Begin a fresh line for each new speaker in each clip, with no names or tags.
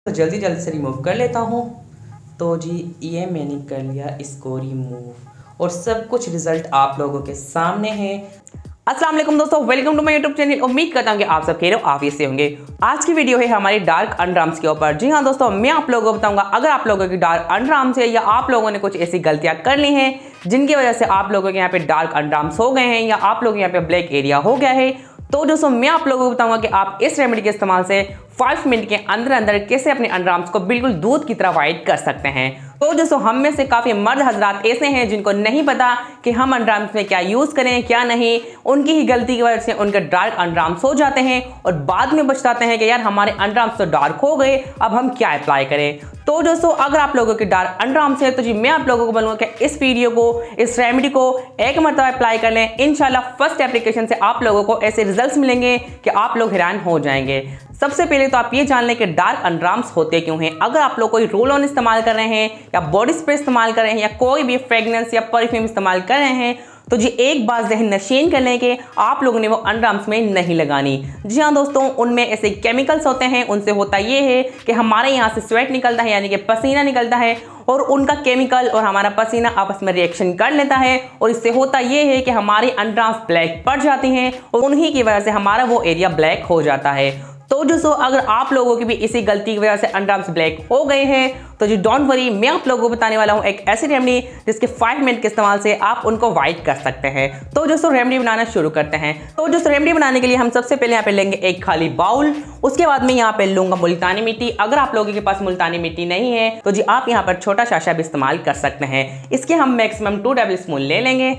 तो जल्दी जल्दी से रिमूव कर लेता हूँ। तो जी ये मैंने कर लिया इसको रिमूव और सब कुछ रिजल्ट आप लोगों के सामने है। अस्सलाम वालेकुम दोस्तों, welcome to my YouTube channel. उम्मीद करता हूँ कि आप सब खैर आफियत से होंगे। आज की वीडियो है हमारी डार्क अंडरआर्म्स के ऊपर। जी हाँ दोस्तों, मैं आप लोगों को बताऊंगा अगर आप लोगों की डार्क अंडरआर्म्स है या आप लोगों ने कुछ ऐसी गलतियां कर ली हैं जिनकी वजह से आप लोगों के यहाँ पे डार्क अंडरआर्म्स हो गए हैं या आप लोगों के यहाँ पे ब्लैक एरिया हो गया है, तो दोस्तों मैं आप लोगों को बताऊंगा कि आप इस रेमेडी के इस्तेमाल से 5 मिनट के अंदर अंदर कैसे अपने अंडरआर्म्स को बिल्कुल दूध की तरह वाइट कर सकते हैं। तो दोस्तों हम में से काफ़ी मर्द हजरात ऐसे हैं जिनको नहीं पता कि हम अंडरआर्म्स में क्या यूज़ करें क्या नहीं। उनकी ही गलती की वजह से उनके डार्क अंडरआर्म्स हो जाते हैं और बाद में पछताते हैं कि यार हमारे अंडरआर्म्स तो डार्क हो गए, अब हम क्या अप्लाई करें। तो दोस्तों अगर आप लोगों की डार्क अंडरआर्म्स है तो जी मैं आप लोगों को बोलूँगा कि इस वीडियो को, इस रेमेडी को एक मरतबा अप्लाई कर लें। इंशाल्लाह फर्स्ट एप्लीकेशन से आप लोगों को ऐसे रिजल्ट्स मिलेंगे कि आप लोग हैरान हो जाएंगे। सबसे पहले तो आप ये जान लें कि डार्क अंडरआर्म्स होते क्यों हैं। अगर आप लोग कोई रोल ऑन इस्तेमाल कर रहे हैं या बॉडी स्प्रे इस्तेमाल कर रहे हैं या कोई भी फ्रेगनेंस या परफ्यूम इस्तेमाल कर रहे हैं तो जी एक बात ज़हन नशीन कर लें कि आप लोगों ने वो अंडरआर्म्स में नहीं लगानी। जी हाँ दोस्तों, उनमें ऐसे केमिकल्स होते हैं, उनसे होता ये है कि हमारे यहाँ से स्वेट निकलता है यानी कि पसीना निकलता है और उनका केमिकल और हमारा पसीना आपस में रिएक्शन कर लेता है और इससे होता ये है कि हमारे अंडरआर्म्स ब्लैक पड़ जाती हैं और उन्हीं की वजह से हमारा वो एरिया ब्लैक हो जाता है। तो दोस्तों अगर आप लोगों की भी इसी गलती की वजह से अंडरआर्म्स ब्लैक हो गए हैं तो जी डोंट वरी, मैं आप लोगों को बताने वाला हूं एक ऐसी रेमेडी जिसके 5 मिनट के इस्तेमाल से आप उनको वाइट कर सकते हैं। तो दोस्तों रेमेडी बनाना शुरू करते हैं। तो दोस्तों रेमेडी बनाने के लिए हम सबसे पहले यहाँ पे लेंगे एक खाली बाउल। उसके बाद में यहाँ पे लूंगा मुल्तानी मिट्टी। अगर आप लोगों के पास मुल्तानी मिट्टी नहीं है तो जी आप यहाँ पर छोटा शाशा भी इस्तेमाल कर सकते हैं। इसके हम मैक्सिमम 2 टेबल स्पून ले लेंगे।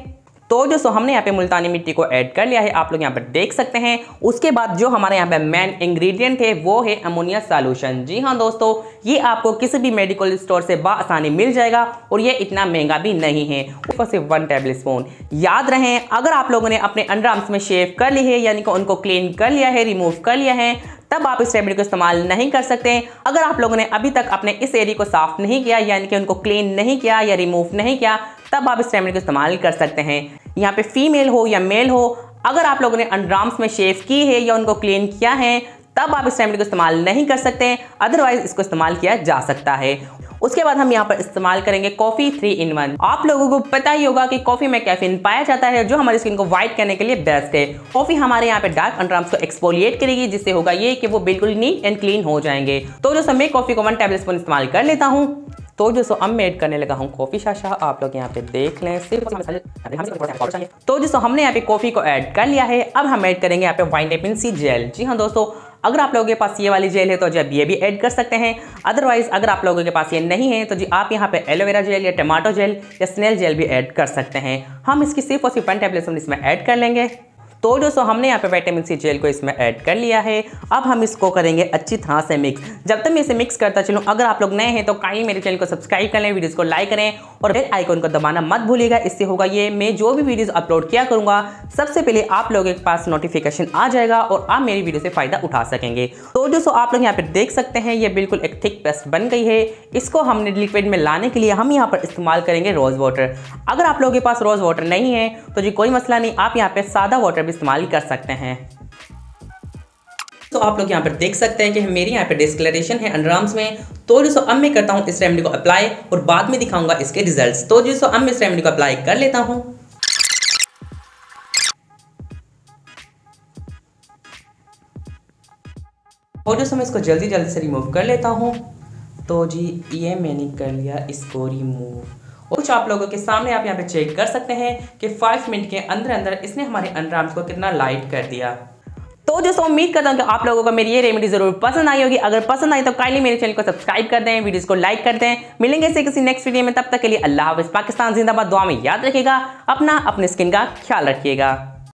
तो दोस्तों हमने यहाँ पे मुल्तानी मिट्टी को ऐड कर लिया है, आप लोग यहाँ पर देख सकते हैं। उसके बाद जो हमारे यहाँ पे मेन इंग्रेडिएंट है वो है अमोनिया सॉल्यूशन। जी हाँ दोस्तों, ये आपको किसी भी मेडिकल स्टोर से बआसानी मिल जाएगा और ये इतना महंगा भी नहीं है। ऊपर से 1 टेबल स्पून। याद रहे अगर आप लोगों ने अपने अंडरआर्म्स में शेव कर ली है यानी कि उनको क्लीन कर लिया है, रिमूव कर लिया है, तब आप इस रेमेडी को इस्तेमाल नहीं कर सकते। अगर आप लोगों ने अभी तक अपने इस एरिया को साफ नहीं किया यानी कि उनको क्लीन नहीं किया या रिमूव नहीं किया तब आप इस रेमेडी को इस्तेमाल कर सकते हैं। यहाँ पे फीमेल हो या मेल हो, अगर आप लोगों ने अंडरआर्म्स में शेव की है या उनको क्लीन किया है तब आप इस रेमेडी को इस्तेमाल नहीं कर सकते, अदरवाइज इसको इस्तेमाल किया जा सकता है। उसके बाद हम यहाँ पर इस्तेमाल करेंगे कॉफी 3 in 1। आप लोगों को पता ही होगा कि कॉफी में कैफीन पाया जाता है जो हमारी स्किन को व्हाइट करने के लिए बेस्ट है। कॉफी हमारे यहाँ पे डार्क अंडरआर्म्स को एक्सफोलिएट करेगी जिससे होगा ये कि वो बिल्कुल नीट एंड क्लीन हो जाएंगे। तो जो मैं कॉफी को 1 टेबल स्पून इस्तेमाल कर लेता हूँ। तो दोस्तों अब मैं ऐड करने लगा हूँ कॉफी शाशा, आप लोग यहाँ पे देख लें। तो दोस्तों हमने यहाँ पे कॉफी को ऐड कर लिया है। अब हम ऐड करेंगे यहाँ पे वाइटामिन सी जेल। जी हाँ दोस्तों, अगर आप लोगों के पास ये वाली जेल है तो जब ये भी ऐड कर सकते हैं, अदरवाइज अगर आप लोगों के पास ये नहीं है तो जी आप यहाँ पे एलोवेरा जेल या टमाटो जेल या स्नेल जेल भी ऐड कर सकते हैं। हम इसकी सिर्फ और सिर्फ 1 टेबल स्पून इसमें ऐड कर लेंगे। तो दोस्तों हमने यहाँ पे विटामिन सी जेल को इसमें ऐड कर लिया है। अब हम इसको करेंगे अच्छी तरह से मिक्स। जब तक मैं इसे मिक्स करता चलूँ, अगर आप लोग नए हैं तो काइंडली मेरे चैनल को सब्सक्राइब कर लें, वीडियोस को लाइक करें और बेल आइकन को दबाना मत भूलिएगा। इससे होगा ये मैं जो भी वीडियोस अपलोड किया करूँगा सबसे पहले आप लोगों के पास नोटिफिकेशन आ जाएगा और आप मेरी वीडियो से फ़ायदा उठा सकेंगे। तो दोस्तों आप लोग यहाँ पर देख सकते हैं ये बिल्कुल एक थिक पेस्ट बन गई है। इसको हमने लिक्विड में लाने के लिए हम यहाँ पर इस्तेमाल करेंगे रोज़ वाटर। अगर आप लोगों के पास रोज़ वाटर नहीं है तो जी कोई मसला नहीं, आप यहाँ पे सादा वाटर भी इस्तेमाल कर सकते हैं। तो आप लोग यहाँ पर देख सकते हैं कि मेरी यहाँ पे डिस्कलरेशन है अंडरआर्म्स में। तो दोस्तों अब मैं करता हूँ इस रेमेडी को अप्लाई और बाद में दिखाऊंगा इसके रिजल्ट्स। तो दोस्तों अब मैं इस रेमेडी को अप्लाई कर लेता हूँ। और दोस्तों मैं इसको जल्दी जल्दी से रिमूव कर लेता हूँ। तो जी ये मैंने कर लिया इसको रिमूव। कुछ आप लोगों के सामने आप यहाँ पे चेक कर सकते हैं कि 5 मिनट के अंदर अंदर इसने हमारे अंडरआर्म्स को कितना लाइट कर दिया। तो दोस्तों उम्मीद करता हूँ कि आप लोगों को मेरी ये रेमेडी जरूर पसंद आई होगी। अगर पसंद आई तो काइंडली मेरे चैनल को सब्सक्राइब कर दें, वीडियोस को लाइक कर दें। मिलेंगे इसे किसी नेक्स्ट वीडियो में, तब तक के लिए अल्लाह हाफ़िज़। पाकिस्तान जिंदाबाद। दुआ में याद रखिएगा, अपनी स्किन का ख्याल रखिएगा।